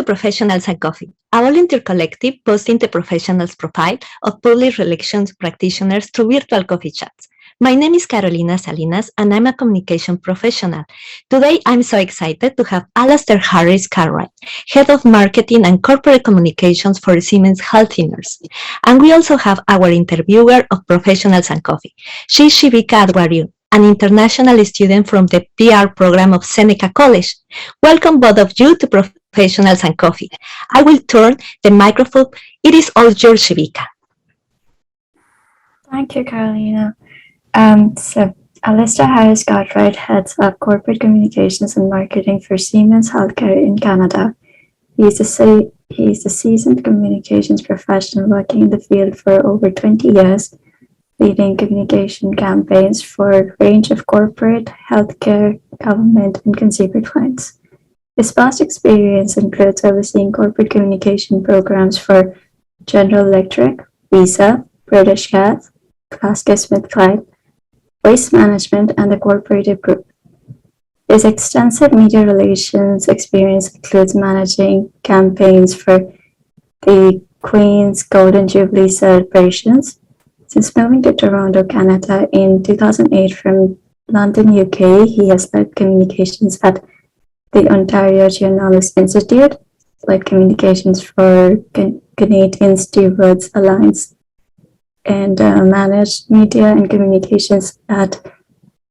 Professionals and Coffee, a volunteer collective boosting the professionals' profile of public relations practitioners through virtual coffee chats. My name is Carolina Salinas, and I'm a communication professional. Today, I'm so excited to have Alastair Harris-Cartwright, Head of Marketing and Corporate Communications for Siemens Healthineers. And we also have our interviewer of Professionals and Coffee. She's Shivika Adwariu, an international student from the PR program of Seneca College. Welcome both of you to Professionals and Coffee. I will turn the microphone. It is all yours, Shivika. Thank you, Carolina. So Alastair Harris-Cartwright heads up corporate communications and marketing for Siemens Healthcare in Canada. He's a seasoned communications professional working in the field for over 20 years, leading communication campaigns for a range of corporate, healthcare, government, and consumer clients. His past experience includes overseeing corporate communication programs for General Electric, Visa, British Gas, GlaxoSmithKline, Waste Management, and the Corporative Group. His extensive media relations experience includes managing campaigns for the Queen's Golden Jubilee celebrations. Since moving to Toronto, Canada in 2008 from London, UK, he has led communications at the Ontario Journalists Institute, led communications for Canadian Stewards Alliance, and managed media and communications at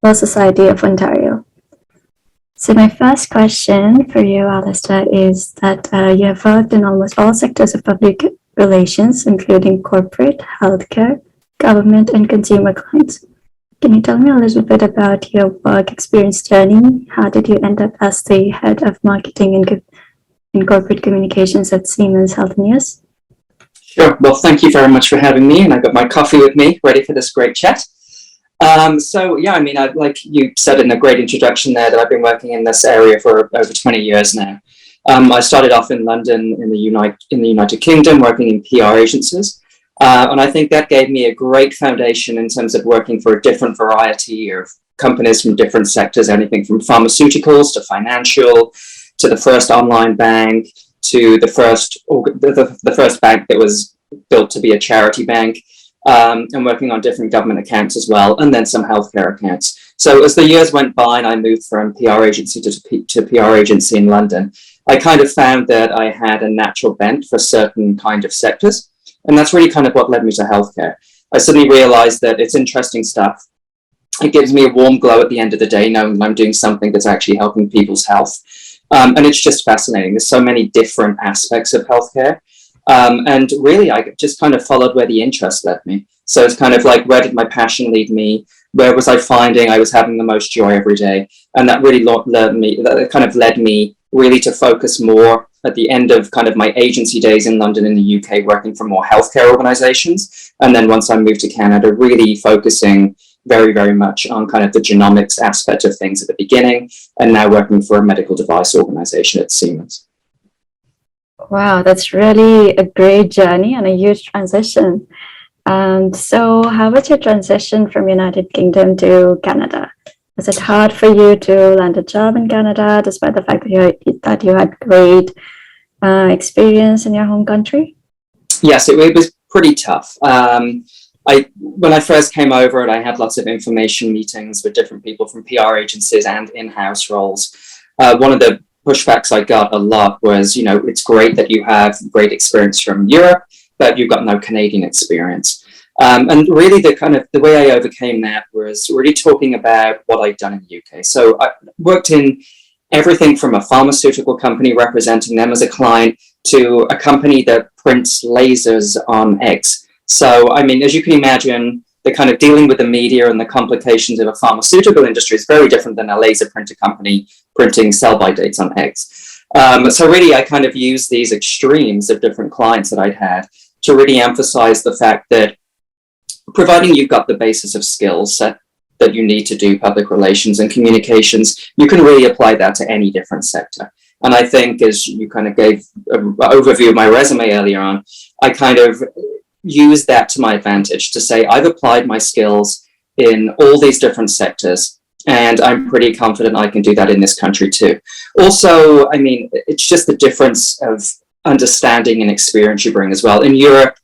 Law Society of Ontario. So my first question for you, Alastair, is that you have worked in almost all sectors of public relations, including corporate, healthcare, government, and consumer clients. Can you tell me a little bit about your work experience journey? How did you end up as the head of marketing and corporate communications at Siemens Healthineers? Sure. Well, thank you very much for having me, and I've got my coffee with me, ready for this great chat. Like you said in a great introduction there, that I've been working in this area for over 20 years now. I started off in London in the United Kingdom, working in PR agencies. And I think that gave me a great foundation in terms of working for a different variety of companies from different sectors, anything from pharmaceuticals to financial, to the first online bank, to the first bank that was built to be a charity bank, and working on different government accounts as well, and then some healthcare accounts. So as the years went by and I moved from PR agency to PR agency in London, I kind of found that I had a natural bent for certain kind of sectors. And that's really kind of what led me to healthcare. I suddenly realized that it's interesting stuff. It gives me a warm glow at the end of the day, knowing I'm doing something that's actually helping people's health. And it's just fascinating. There's so many different aspects of healthcare. And really, I just kind of followed where the interest led me. So it's kind of like, where did my passion lead me? Where was I finding I was having the most joy every day? And that really led me really to focus more at the end of kind of my agency days in London in the UK, working for more healthcare organizations. And then once I moved to Canada, really focusing very, very much on kind of the genomics aspect of things at the beginning, and now working for a medical device organization at Siemens. Wow, that's really a great journey and a huge transition. So how was your transition from United Kingdom to Canada? Was it hard for you to land a job in Canada, despite the fact that you had great experience in your home country? Yes, it was pretty tough. When I first came over, and I had lots of information meetings with different people from PR agencies and in-house roles. One of the pushbacks I got a lot was, it's great that you have great experience from Europe, but you've got no Canadian experience. And really the way I overcame that was really talking about what I'd done in the UK. So I worked in everything from a pharmaceutical company, representing them as a client, to a company that prints lasers on eggs. So, I mean, as you can imagine, the kind of dealing with the media and the complications of a pharmaceutical industry is very different than a laser printer company printing sell-by dates on eggs. So really, I kind of used these extremes of different clients that I'd had to really emphasize the fact that providing you've got the basis of skills set that you need to do public relations and communications, you can really apply that to any different sector. And I think, as you kind of gave an overview of my resume earlier on, I kind of use that to my advantage to say I've applied my skills in all these different sectors, and I'm pretty confident I can do that in this country too. Also, I mean, it's just the difference of understanding and experience you bring as well. In Europe,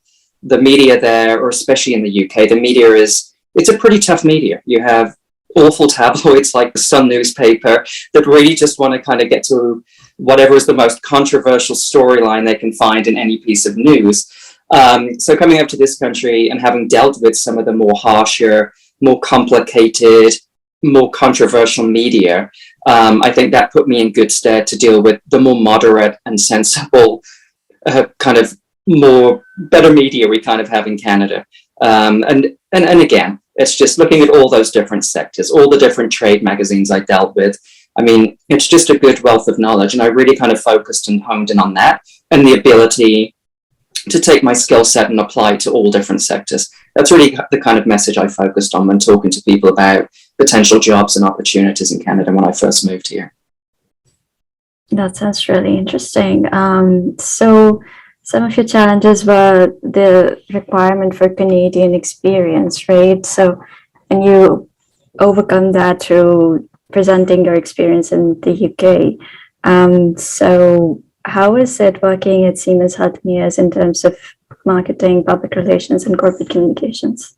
the media there, or especially in the UK, the media it's a pretty tough media. You have awful tabloids like the Sun newspaper that really just want to kind of get to whatever is the most controversial storyline they can find in any piece of news. So coming up to this country and having dealt with some of the more harsher, more complicated, more controversial media, I think that put me in good stead to deal with the more moderate and sensible kind of more better media we kind of have in Canada. And again, it's just looking at all those different sectors, all the different trade magazines I dealt with. I mean, it's just a good wealth of knowledge, and I really kind of focused and honed in on that and the ability to take my skill set and apply it to all different sectors. That's really the kind of message I focused on when talking to people about potential jobs and opportunities in Canada when I first moved here. That sounds really interesting. So some of your challenges were the requirement for Canadian experience, right? So, and you overcome that through presenting your experience in the UK. So how is it working at Siemens Healthineers in terms of marketing, public relations, and corporate communications?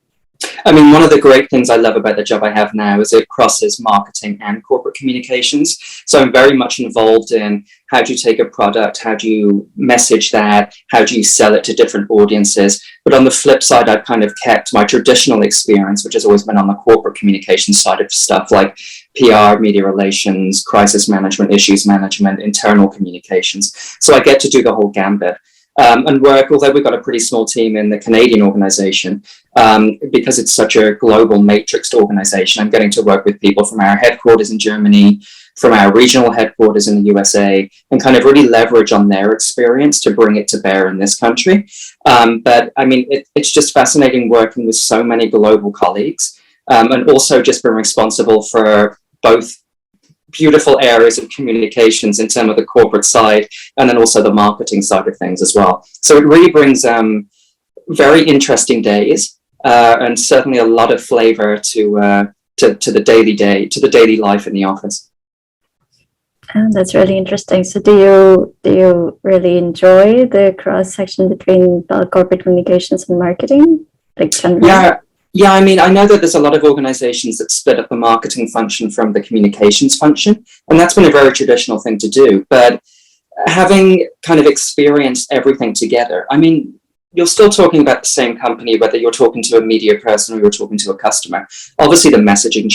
I mean, one of the great things I love about the job I have now is it crosses marketing and corporate communications. So I'm very much involved in how do you take a product, how do you message that, how do you sell it to different audiences. But on the flip side, I've kind of kept my traditional experience, which has always been on the corporate communication side of stuff like PR, media relations, crisis management, issues management, internal communications. So I get to do the whole gambit. And work, although we've got a pretty small team in the Canadian organization, because it's such a global matrixed organization, I'm getting to work with people from our headquarters in Germany, from our regional headquarters in the USA, and kind of really leverage on their experience to bring it to bear in this country. But I mean, it's just fascinating working with so many global colleagues, and also just being responsible for both beautiful areas of communications in terms of the corporate side and then also the marketing side of things as well. So it really brings very interesting days and certainly a lot of flavor to the daily life in the office. That's really interesting. So do you really enjoy the cross section between corporate communications and marketing? Yeah, I mean, I know that there's a lot of organizations that split up the marketing function from the communications function, and that's been a very traditional thing to do. But having kind of experienced everything together, I mean, you're still talking about the same company, whether you're talking to a media person or you're talking to a customer. Obviously, the messaging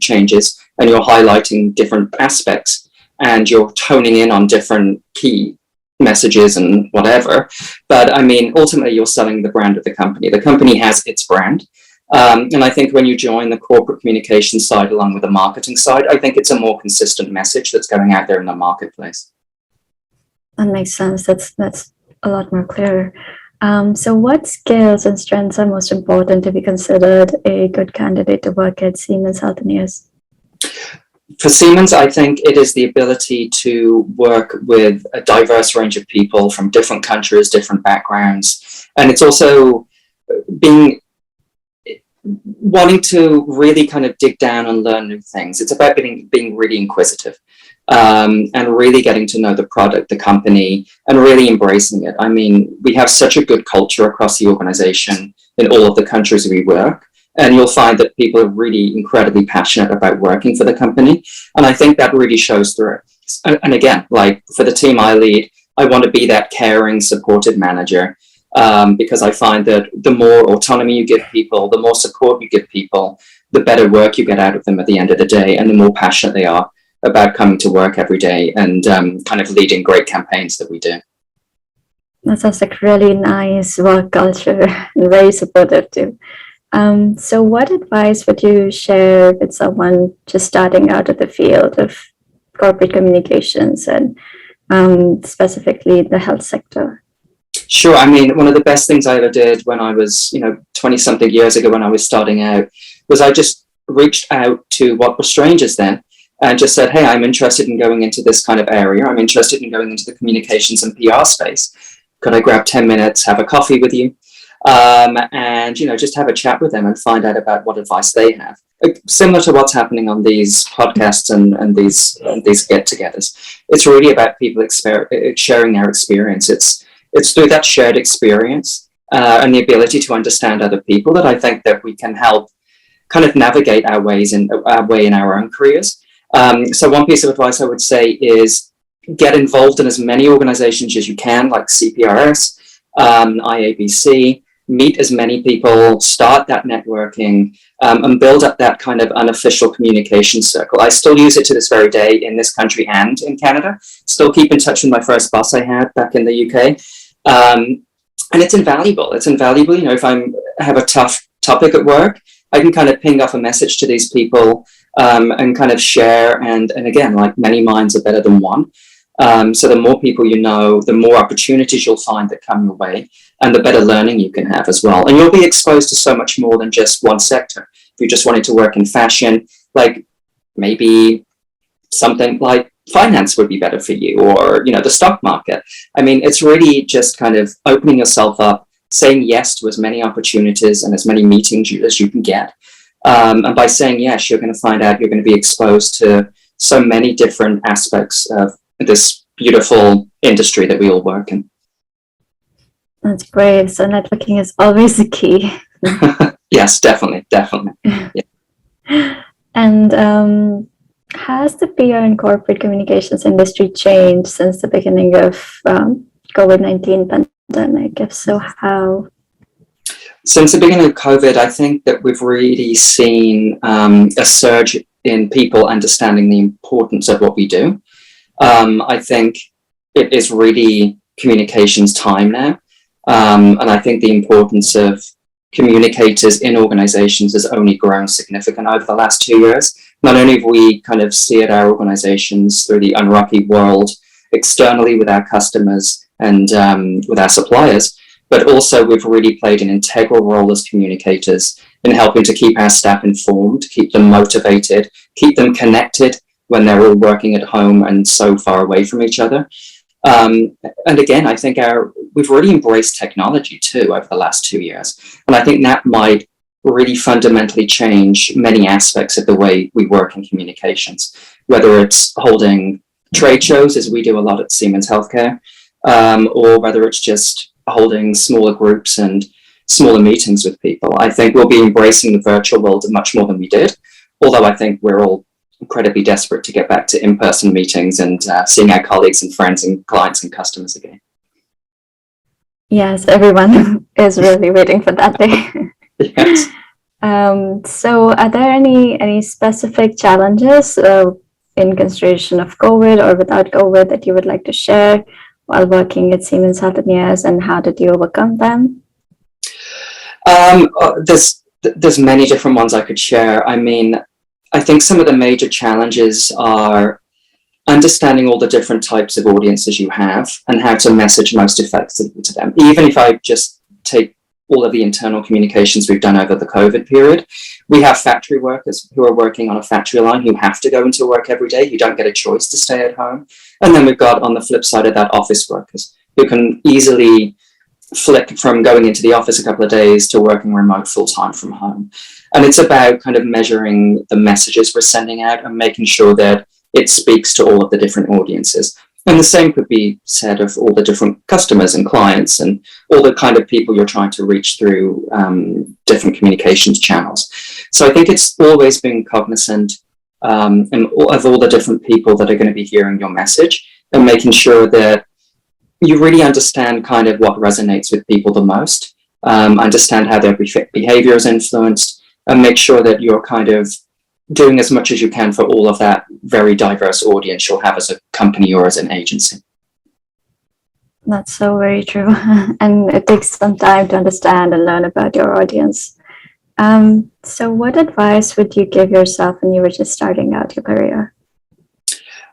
changes, and you're highlighting different aspects, and you're toning in on different key messages and whatever. But I mean, ultimately, you're selling the brand of the company. The company has its brand. And I think when you join the corporate communication side along with the marketing side, I think it's a more consistent message that's going out there in the marketplace. That makes sense. That's a lot more clear. So what skills and strengths are most important to be considered a good candidate to work at Siemens Healthineers? For Siemens, I think it is the ability to work with a diverse range of people from different countries, different backgrounds. And it's also wanting to really kind of dig down and learn new things. It's about being really inquisitive and really getting to know the product, the company, and really embracing it. I mean, we have such a good culture across the organization in all of the countries we work, and you'll find that people are really incredibly passionate about working for the company. And I think that really shows through. And again, like for the team I lead, I want to be that caring, supportive manager. Because I find that the more autonomy you give people, the more support you give people, the better work you get out of them at the end of the day, and the more passionate they are about coming to work every day and kind of leading great campaigns that we do. That sounds like really nice work culture and very supportive too. So what advice would you share with someone just starting out of the field of corporate communications and specifically the health sector? Sure. I mean, one of the best things I ever did when I was, 20 something years ago when I was starting out was I just reached out to what were strangers then and just said, hey, I'm interested in going into this kind of area. I'm interested in going into the communications and PR space. Could I grab 10 minutes, have a coffee with you? And, you know, just have a chat with them and find out about what advice they have. Similar to what's happening on these podcasts and these get-togethers. It's really about people sharing their experience. It's through that shared experience and the ability to understand other people that I think that we can help kind of navigate our way in our own careers. So one piece of advice I would say is get involved in as many organizations as you can, like CPRS, IABC, meet as many people, start that networking, and build up that kind of unofficial communication circle. I still use it to this very day in this country and in Canada. Still keep in touch with my first boss I had back in the UK. And it's invaluable. It's invaluable. You know, if I have a tough topic at work, I can kind of ping off a message to these people and kind of share. And again, like many minds are better than one. So the more people you know, the more opportunities you'll find that come your way, and the better learning you can have as well. And you'll be exposed to so much more than just one sector. If you just wanted to work in fashion, like maybe something like finance would be better for you, or, you know, the stock market. I mean, it's really just kind of opening yourself up, saying yes to as many opportunities and as many meetings as you can get. And by saying yes, you're going to find out you're going to be exposed to so many different aspects of this beautiful industry that we all work in. That's great. So networking is always the key. Yes, definitely. Yeah. And has the PR and corporate communications industry changed since the beginning of COVID-19 pandemic? If so, how? Since the beginning of COVID, I think that we've really seen a surge in people understanding the importance of what we do. I think it is really communications time now. And I think the importance of communicators in organizations has only grown significant over the last 2 years. Not only have we kind of steered our organizations through the unrocky world externally with our customers and with our suppliers, but also we've really played an integral role as communicators in helping to keep our staff informed, keep them motivated, keep them connected when they're all working at home and so far away from each other. And again, I think we've really embraced technology too over the last 2 years. And I think that might really fundamentally change many aspects of the way we work in communications, whether it's holding trade shows, as we do a lot at Siemens Healthcare, or whether it's just holding smaller groups and smaller meetings with people. I think we'll be embracing the virtual world much more than we did, although I think we're all incredibly desperate to get back to in-person meetings and seeing our colleagues and friends and clients and customers again. Yes, everyone is really waiting for that day. Yes. So are there any specific challenges in consideration of COVID or without COVID that you would like to share while working at Siemens Healthineers, and how did you overcome them? There's many different ones I could share. I mean, I think some of the major challenges are understanding all the different types of audiences you have and how to message most effectively to them. Even if I just take all of the internal communications we've done over the COVID period, we have factory workers who are working on a factory line who have to go into work every day, who don't get a choice to stay at home. And then we've got, on the flip side of that, office workers who can easily flick from going into the office a couple of days to working remote full-time from home. And it's about kind of measuring the messages we're sending out and making sure that it speaks to all of the different audiences. And the same could be said of all the different customers and clients and all the kind of people you're trying to reach through different communications channels. So I think it's always being cognizant of all the different people that are going to be hearing your message, and making sure that you really understand kind of what resonates with people the most, understand how their behavior is influenced, and make sure that you're kind of doing as much as you can for all of that very diverse audience you'll have as a company or as an agency. That's so very true. And it takes some time to understand and learn about your audience. So what advice would you give yourself when you were just starting out your career?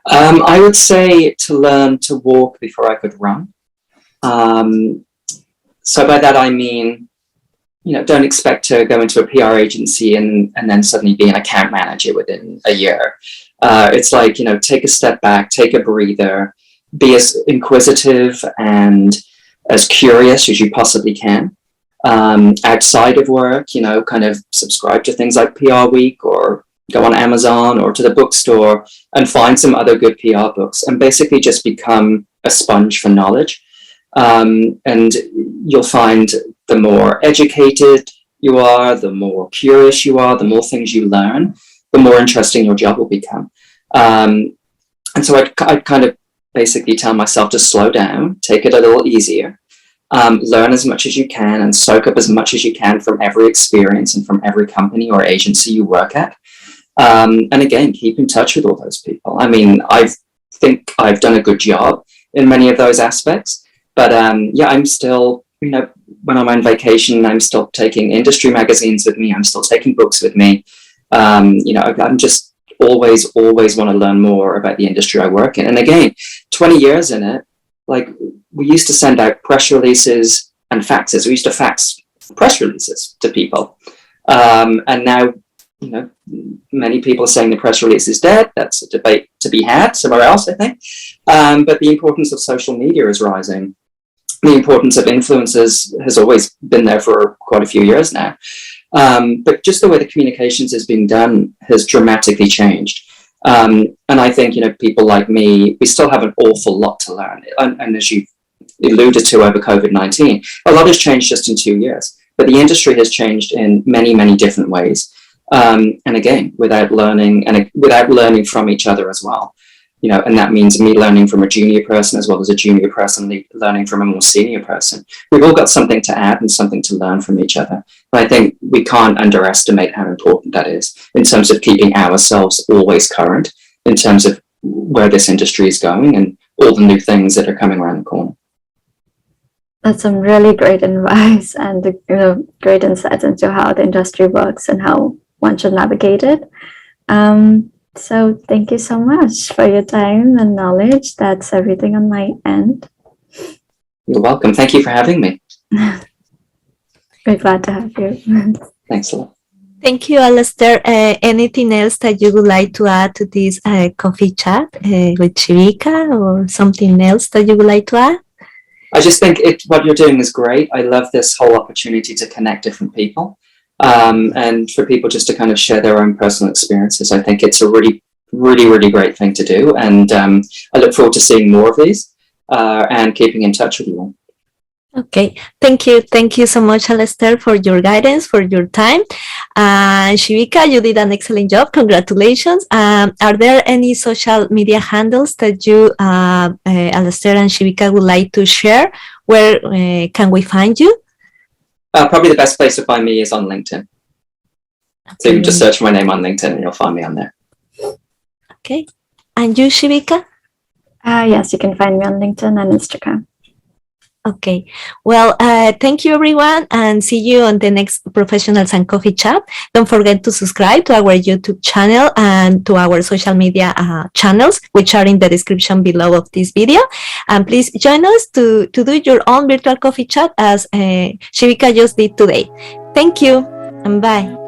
I would say to learn to walk before I could run. So by that I mean, don't expect to go into a PR agency and then suddenly be an account manager within a year. It's like, take a step back, take a breather, be as inquisitive and as curious as you possibly can. Outside of work, kind of subscribe to things like PR Week, or go on Amazon or to the bookstore and find some other good PR books, and basically just become a sponge for knowledge. And you'll find the more educated you are, the more curious you are, the more things you learn, the more interesting your job will become. And so I'd kind of basically tell myself to slow down, take it a little easier, learn as much as you can and soak up as much as you can from every experience and from every company or agency you work at. And again, keep in touch with all those people. I mean, I think I've done a good job in many of those aspects, but I'm still, when I'm on vacation, I'm still taking industry magazines with me. I'm still taking books with me. I'm just always want to learn more about the industry I work in. And again, 20 years in it, like, we used to send out press releases and faxes. We used to fax press releases to people. And now, many people are saying the press release is dead. That's a debate to be had somewhere else, I think. But the importance of social media is rising. The importance of influencers has always been there for quite a few years now. But just the way the communications is being done has dramatically changed. And I think, people like me, we still have an awful lot to learn. And as you alluded to over COVID-19, a lot has changed just in 2 years. But the industry has changed in many, many different ways. And again, without learning from each other as well. And that means me learning from a junior person as well as a junior person learning from a more senior person. We've all got something to add and something to learn from each other. But I think we can't underestimate how important that is in terms of keeping ourselves always current, in terms of where this industry is going and all the new things that are coming around the corner. That's some really great advice and great insights into how the industry works and how one should navigate it. So thank you so much for your time and knowledge. That's everything on my end. You're welcome. Thank you for having me. We're glad to have you. Thanks a lot. Thank you, Alastair. Anything else that you would like to add to this coffee chat with Shivika, or something else that you would like to add? I just think what you're doing is great. I love this whole opportunity to connect different people. And for people just to kind of share their own personal experiences. I think it's a really, really, really great thing to do. And I look forward to seeing more of these and keeping in touch with you all. Okay, thank you. Thank you so much, Alastair, for your guidance, for your time. Shivika, you did an excellent job. Congratulations. Are there any social media handles that you, Alastair and Shivika, would like to share? Where can we find you? Probably the best place to find me is on LinkedIn. Okay. So you can just search my name on LinkedIn and you'll find me on there. Okay. And you, Shivika? Yes, you can find me on LinkedIn and Instagram. Okay. Well, thank you, everyone, and see you on the next Professionals and Coffee Chat. Don't forget to subscribe to our YouTube channel and to our social media channels, which are in the description below of this video. And please join us to do your own virtual coffee chat as Shivika just did today. Thank you, and bye.